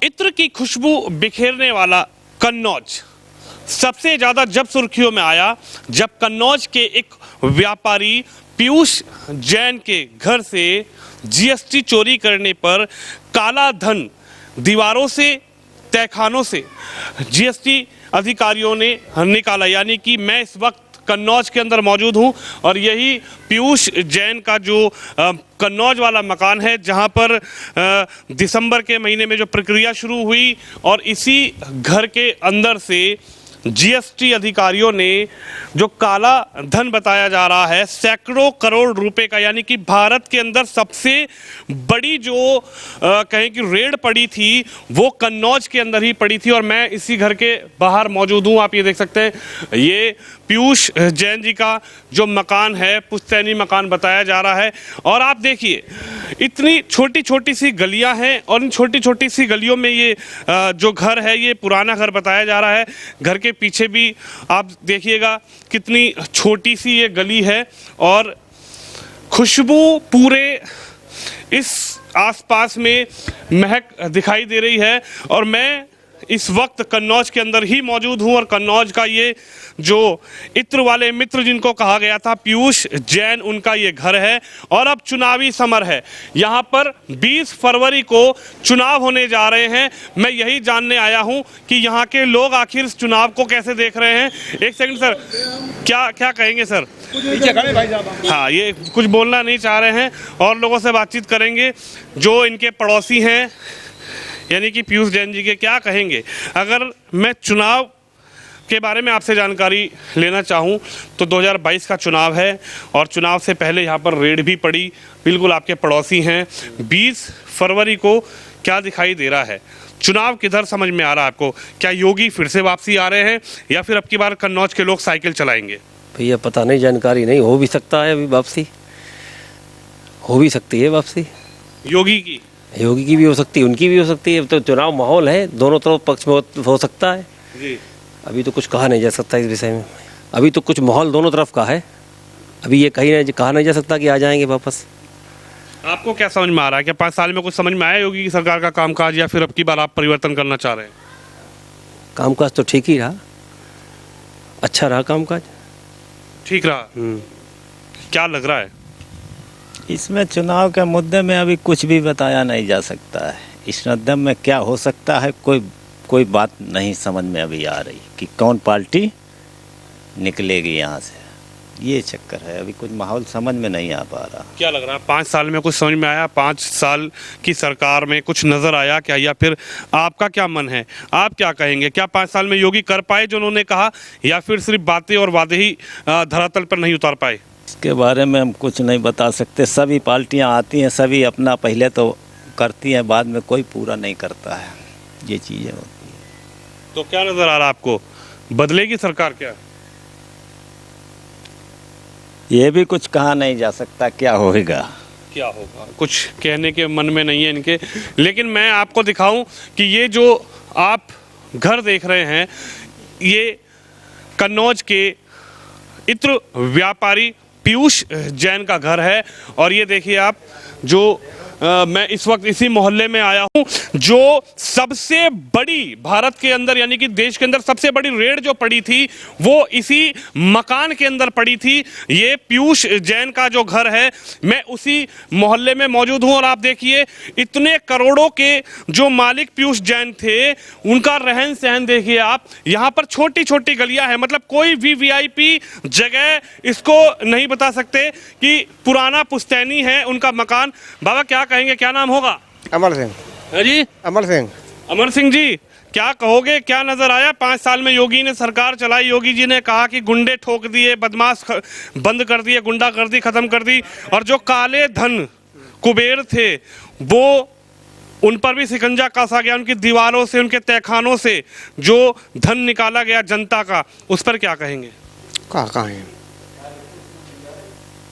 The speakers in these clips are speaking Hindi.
इत्र की खुशबू बिखेरने वाला कन्नौज सबसे ज्यादा जब सुर्खियों में आया जब कन्नौज के एक व्यापारी पीयूष जैन के घर से जीएसटी चोरी करने पर काला धन दीवारों से तहखानों से जीएसटी अधिकारियों ने निकाला। यानी कि मैं इस वक्त कन्नौज के अंदर मौजूद हूं और यही पीयूष जैन का जो कन्नौज वाला मकान है जहां पर दिसंबर के महीने में जो प्रक्रिया शुरू हुई और इसी घर के अंदर से जीएसटी अधिकारियों ने जो काला धन बताया जा रहा है सैकड़ों करोड़ रुपए का, यानी कि भारत के अंदर सबसे बड़ी जो कहें कि रेड पड़ी थी वो कन्नौज के अंदर ही पड़ी थी। और मैं इसी घर के बाहर मौजूद हूँ। आप ये देख सकते हैं ये पीयूष जैन जी का जो मकान है पुश्तैनी मकान बताया जा रहा है। और आप देखिए इतनी छोटी छोटी सी गलियां हैं और इन छोटी छोटी सी गलियों में ये जो घर है ये पुराना घर बताया जा रहा है। घर के पीछे भी आप देखिएगा कितनी छोटी सी ये गली है और खुशबू पूरे इस आसपास में महक दिखाई दे रही है। और मैं इस वक्त कन्नौज के अंदर ही मौजूद हूं और कन्नौज का ये जो इत्र वाले मित्र जिनको कहा गया था पीयूष जैन उनका ये घर है। और अब चुनावी समर है, यहाँ पर 20 फरवरी को चुनाव होने जा रहे हैं। मैं यही जानने आया हूँ कि यहाँ के लोग आखिर इस चुनाव को कैसे देख रहे हैं। एक सेकंड सर, क्या कहेंगे सर? हाँ, ये कुछ बोलना नहीं चाह रहे हैं और लोगों से बातचीत करेंगे जो इनके पड़ोसी हैं यानी कि पीयूष जैन जी के। क्या कहेंगे? अगर मैं चुनाव के बारे में आपसे जानकारी लेना चाहूं तो 2022 का चुनाव है और चुनाव से पहले यहां पर रेड भी पड़ी, बिल्कुल आपके पड़ोसी हैं। 20 फरवरी को क्या दिखाई दे रहा है? चुनाव किधर समझ में आ रहा है आपको? क्या योगी फिर से वापसी आ रहे हैं या फिर अब की बार कन्नौज के लोग साइकिल चलाएंगे? भैया पता नहीं, जानकारी नहीं। हो भी सकता है, अभी वापसी हो भी सकती है। वापसी योगी की भी हो सकती है, उनकी भी हो सकती है। तो चुनाव माहौल है, दोनों तरफ पक्ष में हो सकता है जी। अभी तो कुछ कहा नहीं जा सकता इस विषय में। अभी तो कुछ माहौल दोनों तरफ का है, अभी ये कहा नहीं जा सकता कि आ जाएंगे वापस। आपको क्या समझ में आ रहा है? क्या 5 साल में कुछ समझ में आया योगी की सरकार का कामकाज या फिर अब की बार आप परिवर्तन करना चाह रहे हैं? कामकाज तो ठीक ही रहा, अच्छा रहा कामकाज, ठीक रहा। क्या लग रहा है इसमें? चुनाव के मुद्दे में अभी कुछ भी बताया नहीं जा सकता है। इस मुद्दे में क्या हो सकता है कोई बात नहीं समझ में अभी आ रही कि कौन पार्टी निकलेगी यहाँ से। ये चक्कर है, अभी कुछ माहौल समझ में नहीं आ पा रहा। क्या लग रहा है 5 साल में कुछ समझ में आया? 5 साल की सरकार में कुछ नजर आया क्या? या फिर आपका क्या मन है, आप क्या कहेंगे? क्या 5 साल में योगी कर पाए जो उन्होंने कहा या फिर सिर्फ बातें और वादे ही धरातल पर नहीं उतार पाए? इसके बारे में हम कुछ नहीं बता सकते। सभी पार्टियां आती हैं, सभी अपना पहले तो करती हैं, बाद में कोई पूरा नहीं करता है। ये चीज़ें होती हैं। तो क्या नज़र आ रहा है आपको, बदलेगी सरकार क्या? ये भी कुछ कहा नहीं जा सकता क्या होगा। कुछ कहने के मन में नहीं है इनके। लेकिन मैं आपको दिखाऊं कि ये जो आप घर देख रहे हैं ये कन्नौज के इत्र व्यापारी पीयूष जैन का घर है। और ये देखिए आप जो मैं इस वक्त इसी मोहल्ले में आया हूं जो सबसे बड़ी भारत के अंदर यानी कि देश के अंदर सबसे बड़ी रेड जो पड़ी थी वो इसी मकान के अंदर पड़ी थी। ये पीयूष जैन का जो घर है, मैं उसी मोहल्ले में मौजूद हूं। और आप देखिए इतने करोड़ों के जो मालिक पीयूष जैन थे उनका रहन सहन देखिए आप। यहां पर छोटी छोटी गलियां हैं, मतलब कोई भी वीआईपी जगह इसको नहीं बता सकते कि पुराना पुश्तैनी है उनका मकान। बाबा क्या कहेंगे, क्या नाम होगा? अमर सिंह। है जी, अमर सिंह जी, क्या कहोगे? क्या नजर आया 5 साल में योगी ने सरकार चलाई? योगी जी ने कहा कि गुंडे ठोक दिए, बदमाश बंद कर दिए, गुंडागर्दी खत्म कर दी और जो काले धन कुबेर थे वो उन पर भी शिकंजा कसा गया, उनकी दीवारों से, उनके तहखानों से जो धन निकाला गया जनता का, उस पर क्या कहेंगे?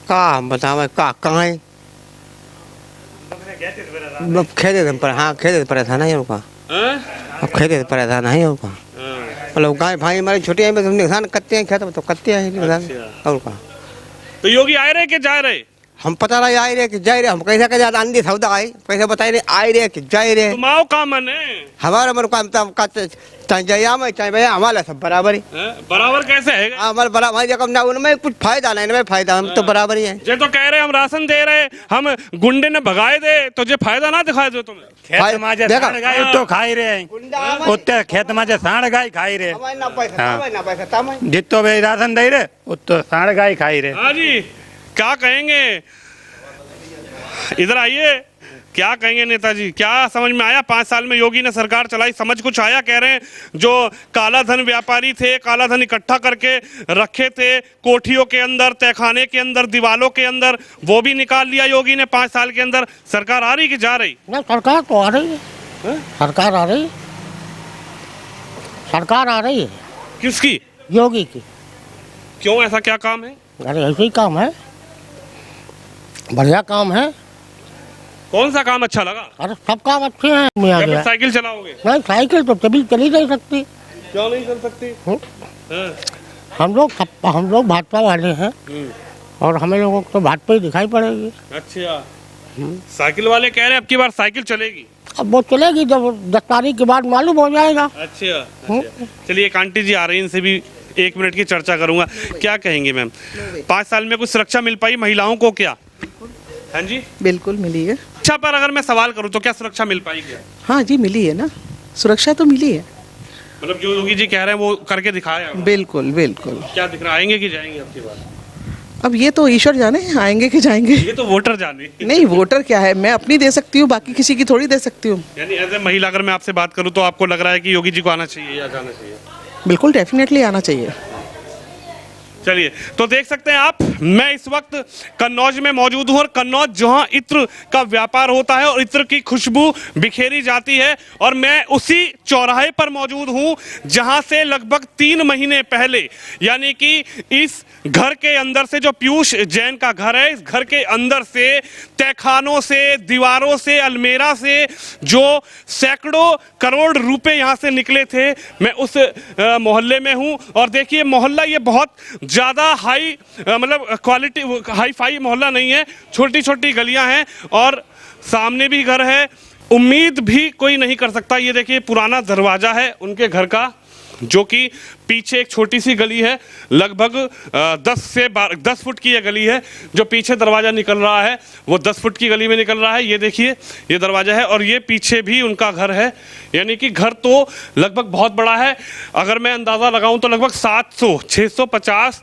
कहाँ बतावे कहाँ है? खेदे पर, हाँ खेदे पर था नहीं होगा, अब खेदे पर था नहीं होगा। मतलब गाय भाई हमारी छोटी है, नुकसान करते हैं खेत में तो करते हैं। और का तो योगी आए रहे कि जा रहे? हम पता नहीं आए रे कि जाए रे, हम कैसे कैसे आंधी सौदा आई कैसे बताए रे, आए रे कि जाए रे। तुम्हारा का मन है हमारा मन काम चाहे जया में चाहे भैया हमारा सब बराबर ही। बराबर कैसे है? हमारे बराबर जगह ना उनमें कुछ फायदा नहीं, ना फायदा, हम तो बराबर ही है। ये तो कह रहे हम राशन दे रहे, हम गुंडे ने भगाए दे, तो ये फायदा ना दिखाए दो तुम्हें। खेत माजे देखा? साण गाय तो खाई रहे उत्ते खेत माजे साण गाय खाई रहे हमारे ना पैसा, हमारे ना पैसा, तमाम जितो भाई राशन दे रहे उतो साण गाय खाई रहे। हाँ जी, क्या कहेंगे? इधर आइए, क्या कहेंगे नेताजी? क्या समझ में आया? 5 साल में योगी ने सरकार चलाई, समझ कुछ आया? कह रहे हैं जो काला धन व्यापारी थे, काला धन इकट्ठा करके रखे थे कोठियों के अंदर, तहखाने के अंदर, दीवालों के अंदर, वो भी निकाल लिया योगी ने 5 साल के अंदर। सरकार आ रही कि जा रही? नहीं, सरकार तो आ रही है। सरकार आ रही है, सरकार आ रही है। किसकी? योगी की। क्यों, ऐसा क्या काम है? अरे ऐसे ही काम है, बढ़िया काम है। कौन सा काम अच्छा लगा? अरे सब काम अच्छे हैं। मियाँ या फिर गया साइकिल चलाओगे? नहीं, साइकिल तो कभी चली नहीं सकती। क्यों नहीं चल सकती? हम लोग भाजपा वाले हैं और हमें लोगों को तो भाजपा ही दिखाई पड़ेगी। अच्छा, साइकिल वाले कह रहे हैं अब की बार साइकिल चलेगी। अब वो चलेगी जब 10 तारीख के बाद मालूम हो जाएगा। अच्छा। चलिए, एक आंटी जी आ रही हैं, इनसे भी 1 मिनट की चर्चा करूंगा। क्या कहेंगे मैम, 5 साल में कुछ सुरक्षा मिल पाई महिलाओं को क्या? हाँ जी, बिल्कुल मिली है। अच्छा, पर अगर मैं सवाल करूं तो क्या सुरक्षा मिल पाई क्या? हाँ जी, मिली है ना, सुरक्षा तो मिली है। मतलब जो योगी जी कह रहे हैं वो करके दिखाया? बिल्कुल बिल्कुल। क्या दिख रहा, आएंगे कि जाएंगे आपकी बात? अब ये तो ईश्वर जाने आएंगे कि जाएंगे। ये तो वोटर जाने। नहीं, वोटर क्या है, मैं अपनी दे सकती हूँ, बाकी किसी की थोड़ी दे सकती हूँ। यानी एज ए महिला अगर मैं आपसे बात करूं तो आपको लग रहा है कि योगी जी को आना चाहिए या जाना चाहिए? बिल्कुल डेफिनेटली आना चाहिए। चलिए, तो देख सकते हैं आप, मैं इस वक्त कन्नौज में मौजूद हूं और कन्नौज जहां इत्र का व्यापार होता है और इत्र की खुशबू बिखेरी जाती है, और मैं उसी चौराहे पर मौजूद हूं जहां से लगभग 3 महीने पहले, यानी कि इस घर के अंदर से, जो पीयूष जैन का घर है, इस घर के अंदर से, तहखानों से, दीवारों से, अलमेरा से जो सैकड़ों करोड़ रुपए यहां से निकले थे, मैं उस मोहल्ले में हूं। और देखिए, मोहल्ला ये बहुत ज़्यादा हाई, मतलब क्वालिटी हाई फाई मोहल्ला नहीं है, छोटी छोटी गलियां हैं और सामने भी घर है। उम्मीद भी कोई नहीं कर सकता। ये देखिए, पुराना दरवाजा है उनके घर का, जो कि पीछे एक छोटी सी गली है, लगभग 10 फुट की यह गली है। जो पीछे दरवाजा निकल रहा है वो 10 फुट की गली में निकल रहा है। ये देखिए, ये दरवाजा है और ये पीछे भी उनका घर है। यानी कि घर तो लगभग बहुत बड़ा है। अगर मैं अंदाज़ा लगाऊं तो लगभग 650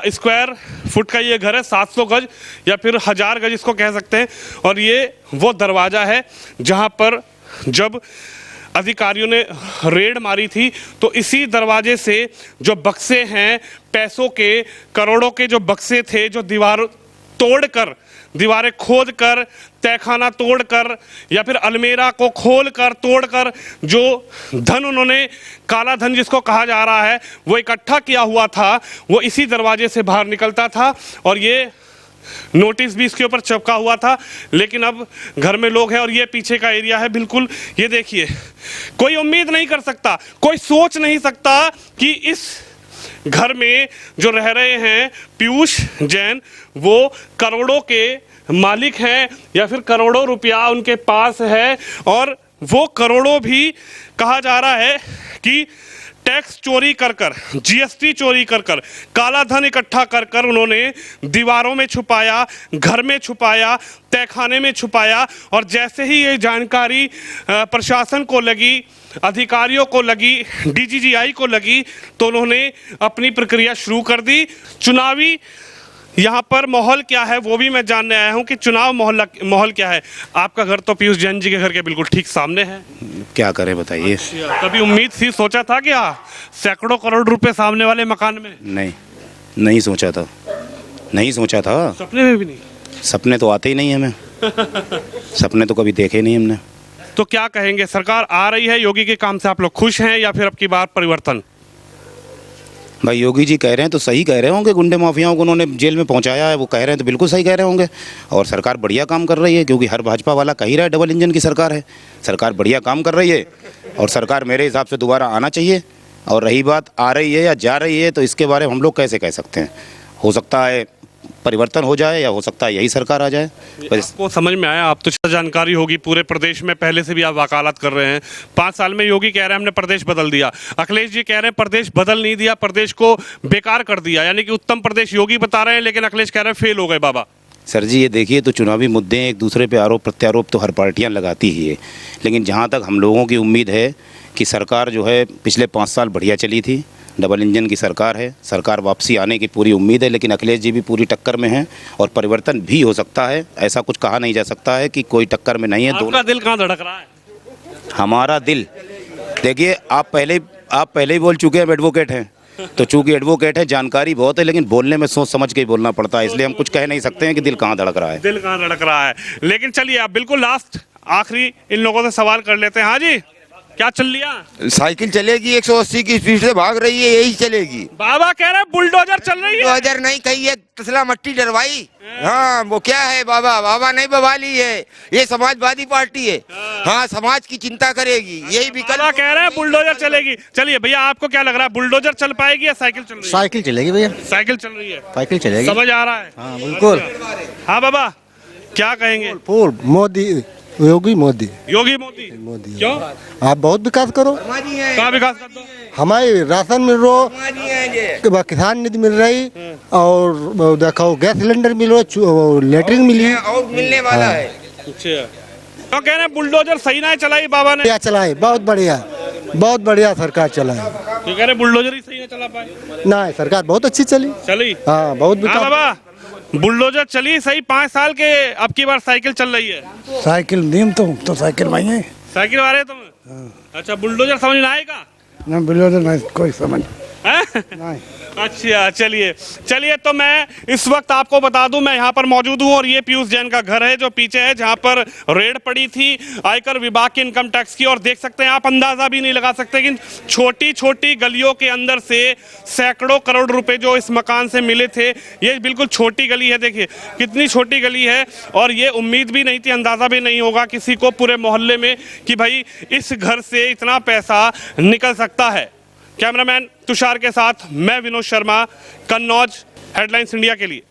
स्क्वायर फुट का ये घर है, 700 गज या फिर 1000 गज इसको कह सकते हैं। और ये वो दरवाज़ा है जहाँ पर जब अधिकारियों ने रेड मारी थी तो इसी दरवाजे से जो बक्से हैं पैसों के, करोड़ों के जो बक्से थे, जो दीवार तोड़कर, दीवारें खोदकर, तहखाना तोड़कर या फिर अलमेरा को खोलकर तोड़कर जो धन उन्होंने, काला धन जिसको कहा जा रहा है, वो इकट्ठा किया हुआ था, वो इसी दरवाजे से बाहर निकलता था। और ये नोटिस भी इसके ऊपर चिपका हुआ था। लेकिन अब घर में लोग हैं और ये पीछे का एरिया है। बिल्कुल, ये देखिए, कोई उम्मीद नहीं कर सकता, कोई सोच नहीं सकता कि इस घर में जो रह रहे हैं पीयूष जैन, वो करोड़ों के मालिक हैं या फिर करोड़ों रुपया उनके पास है। और वो करोड़ों भी कहा जा रहा है कि टैक्स चोरी कर कर, जीएसटी चोरी कर कर, काला धन इकट्ठा कर कर उन्होंने दीवारों में छुपाया, घर में छुपाया, तहखाने में छुपाया। और जैसे ही ये जानकारी प्रशासन को लगी, अधिकारियों को लगी, डीजीजीआई को लगी, तो उन्होंने अपनी प्रक्रिया शुरू कर दी। चुनावी यहाँ पर माहौल क्या है वो भी मैं जानने आया हूँ कि चुनाव माहौल क्या है। आपका घर तो पीयूष जैन जी के घर के बिल्कुल ठीक सामने है। क्या करें बताइए। कभी उम्मीद थी, सोचा था क्या सैकड़ों करोड़ रुपए सामने वाले मकान में? नहीं सोचा था, नहीं सोचा था। सपने में भी नहीं? सपने तो आते ही नहीं हमें। सपने तो कभी देखे नहीं हमने। तो क्या कहेंगे, सरकार आ रही है, योगी के काम से आप लोग खुश हैं या फिर अब की बार परिवर्तन? भाई योगी जी कह रहे हैं तो सही कह रहे होंगे, गुंडे माफियाओं को उन्होंने जेल में पहुंचाया है, वो कह रहे हैं तो बिल्कुल सही कह रहे होंगे। और सरकार बढ़िया काम कर रही है, क्योंकि हर भाजपा वाला कह ही रहा है डबल इंजन की सरकार है। सरकार बढ़िया काम कर रही है और सरकार मेरे हिसाब से दोबारा आना चाहिए। और रही बात आ रही है या जा रही है, तो इसके बारे में हम लोग कैसे कह सकते हैं। हो सकता है परिवर्तन हो जाए या हो सकता है यही सरकार आ जाए। बस आपको समझ में आया, आप तो जानकारी होगी, पूरे प्रदेश में पहले से भी आप वकालत कर रहे हैं। 5 साल में योगी कह रहे हैं हमने प्रदेश बदल दिया, अखिलेश जी कह रहे हैं प्रदेश बदल नहीं दिया, प्रदेश को बेकार कर दिया, यानी कि उत्तम प्रदेश योगी बता रहे हैं लेकिन अखिलेश कह रहे हैं फेल हो गए बाबा। सर जी ये देखिए, तो चुनावी मुद्दे एक दूसरे पे आरोप प्रत्यारोप तो हर पार्टियां लगाती ही है, लेकिन जहां तक हम लोगों की उम्मीद है कि सरकार जो है पिछले 5 साल बढ़िया चली थी, डबल इंजन की सरकार है, सरकार वापसी आने की पूरी उम्मीद है, लेकिन अखिलेश जी भी पूरी टक्कर में हैं और परिवर्तन भी हो सकता है। ऐसा कुछ कहा नहीं जा सकता है कि कोई टक्कर में नहीं है। आपका दिल कहाँ धड़क रहा है? हमारा दिल, देखिए आप पहले ही बोल चुके हैं, एडवोकेट हैं, तो चूंकि एडवोकेट है जानकारी बहुत है, लेकिन बोलने में सोच समझ के ही बोलना पड़ता है, इसलिए हम कुछ कह नहीं सकते हैं कि दिल कहाँ धड़क रहा है। दिल कहाँ धड़क रहा है। लेकिन चलिए आप बिल्कुल लास्ट आखिरी इन लोगों से सवाल कर लेते हैं। हाँ जी, क्या चल लिया? साइकिल चलेगी 180 की स्पीड से भाग रही है, यही चलेगी। बाबा कह रहे हैं बुलडोजर चल रही है। बुलडोजर नहीं कही है, तसला मट्टी डरवाई। हाँ वो क्या है, बाबा नहीं बवाली है, ये समाजवादी पार्टी है। हाँ समाज की चिंता करेगी, यही विकल्प। बाबा कह रहे हैं बुलडोजर चलेगी। चलिए भैया आपको क्या लग रहा है, बुलडोजर चल पाएगी या साइकिल चल रही है? साइकिल चलेगी भैया, साइकिल चल रही है, साइकिल चलेगी। समझ आ रहा है? हाँ बिल्कुल। हाँ बाबा क्या कहेंगे? फुल मोदी, योगी मोदी। योगी मोदी क्यों? आप बहुत विकास करो, कहाँ विकास कर दो? हमारे राशन मिल रहा, किसान निधि मिल रही, और देखो गैस सिलेंडर मिल रहा, लेटरिन मिली और मिलने वाला है। अच्छा तो कह रहे हैं बुलडोजर सही ना चलाई बाबा ने? क्या चलाए, बहुत बढ़िया सरकार चलाए। तो कह रहे बुलडोजर ही सही ना चला पाए? ना सरकार बहुत अच्छी चली। हाँ बहुत हाँ विकास। बाबा बुलडोजर चली सही 5 साल के, अब की बार साइकिल चल रही है। साइकिल नियम तो साइकिल में है। साइकिल वाले तुम? अच्छा बुलडोजर समझ में आएगा? ना बुलडोजर नहीं कोई समझ नहीं। अच्छा चलिए तो मैं इस वक्त आपको बता दूं, मैं यहाँ पर मौजूद हूँ और ये पीयूष जैन का घर है जो पीछे है, जहाँ पर रेड पड़ी थी आयकर विभाग के इनकम टैक्स की, और देख सकते हैं आप, अंदाजा भी नहीं लगा सकते कि छोटी छोटी गलियों के अंदर से सैकड़ों करोड़ रुपए जो इस मकान से मिले थे। ये बिल्कुल छोटी गली है, देखिए कितनी छोटी गली है, और ये उम्मीद भी नहीं थी, अंदाजा भी नहीं होगा किसी को पूरे मोहल्ले में कि भाई इस घर से इतना पैसा निकल सकता है। कैमरामैन तुषार के साथ मैं विनोद शर्मा, कन्नौज, हेडलाइंस इंडिया के लिए।